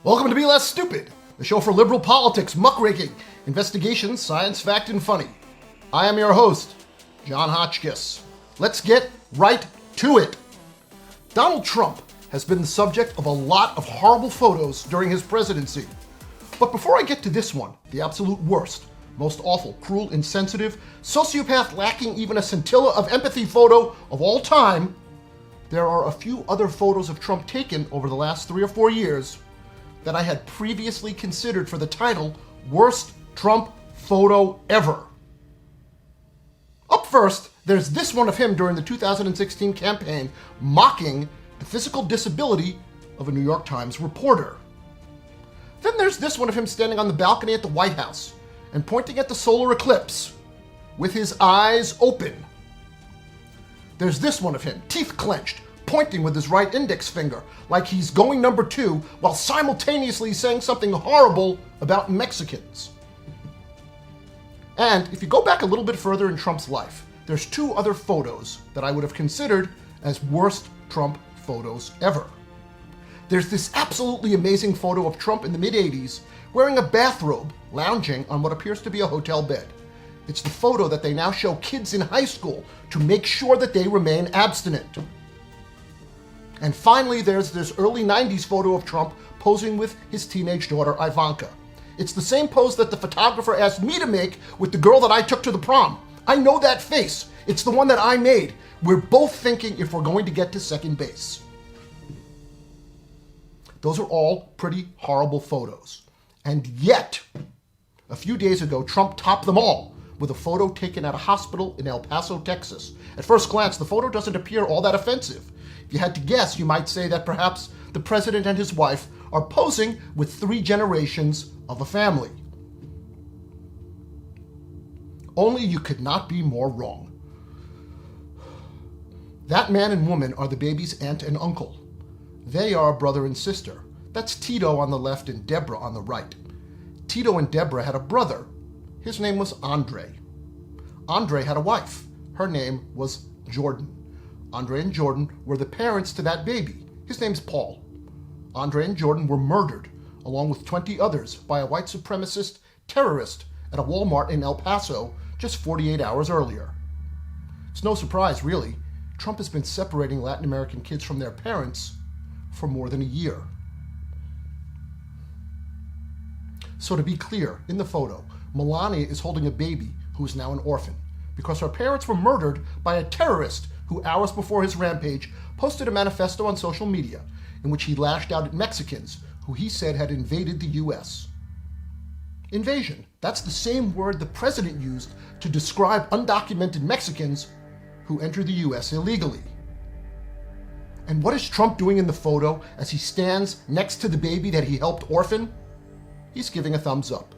Welcome to Be Less Stupid, the show for liberal politics, muckraking, investigations, science, fact, and funny. I am your host, Jon Hotchkiss. Let's get right to it. Donald Trump has been the subject of a lot of horrible photos during his presidency. But before I get to this one, the absolute worst, most awful, cruel, insensitive, sociopath lacking even a scintilla of empathy photo of all time, there are a few other photos of Trump taken over the last 3 or 4 years that I had previously considered for the title, Worst Trump Photo Ever. Up first, there's this one of him during the 2016 campaign mocking the physical disability of a New York Times reporter. Then there's this one of him standing on the balcony at the White House and pointing at the solar eclipse with his eyes open. There's this one of him, teeth clenched, pointing with his right index finger like he's going number 2 while simultaneously saying something horrible about Mexicans. And if you go back a little bit further in Trump's life, there's 2 other photos that I would have considered as worst Trump photos ever. There's this absolutely amazing photo of Trump in the mid-'80s wearing a bathrobe, lounging on what appears to be a hotel bed. It's the photo that they now show kids in high school to make sure that they remain abstinent. And finally, there's this early 90s photo of Trump posing with his teenage daughter, Ivanka. It's the same pose that the photographer asked me to make with the girl that I took to the prom. I know that face. It's the one that I made. We're both thinking if we're going to get to second base. Those are all pretty horrible photos. And yet, a few days ago, Trump topped them all with a photo taken at a hospital in El Paso, Texas. At first glance, the photo doesn't appear all that offensive. If you had to guess, you might say that perhaps the president and his wife are posing with 3 generations of a family. Only you could not be more wrong. That man and woman are the baby's aunt and uncle. They are brother and sister. That's Tito on the left and Deborah on the right. Tito and Deborah had a brother. His name was Andre. Andre had a wife. Her name was Jordan. Andre and Jordan were the parents to that baby. His name's Paul. Andre and Jordan were murdered, along with 20 others, by a white supremacist terrorist at a Walmart in El Paso just 48 hours earlier. It's no surprise, really. Trump has been separating Latin American kids from their parents for more than a year. So to be clear, in the photo, Melania is holding a baby who is now an orphan because her parents were murdered by a terrorist who hours before his rampage posted a manifesto on social media in which he lashed out at Mexicans who he said had invaded the U.S. Invasion, that's the same word the president used to describe undocumented Mexicans who entered the U.S. illegally. And what is Trump doing in the photo as he stands next to the baby that he helped orphan? He's giving a thumbs up.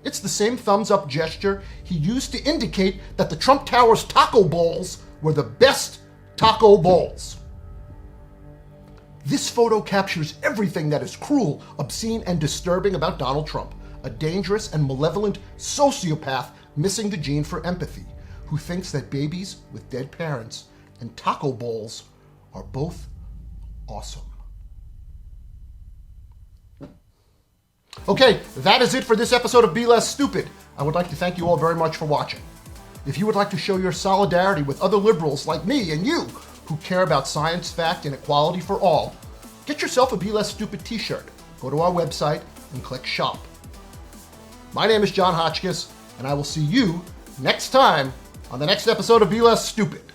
It's the same thumbs up gesture he used to indicate that the Trump Tower's taco balls were the best taco balls. This photo captures everything that is cruel, obscene, and disturbing about Donald Trump, a dangerous and malevolent sociopath missing the gene for empathy, who thinks that babies with dead parents and taco balls are both awesome. Okay, that is it for this episode of Be Less Stupid. I would like to thank you all very much for watching. If you would like to show your solidarity with other liberals like me and you who care about science, fact, and equality for all, get yourself a Be Less Stupid t-shirt. Go to our website and click shop. My name is Jon Hotchkiss, and I will see you next time on the next episode of Be Less Stupid.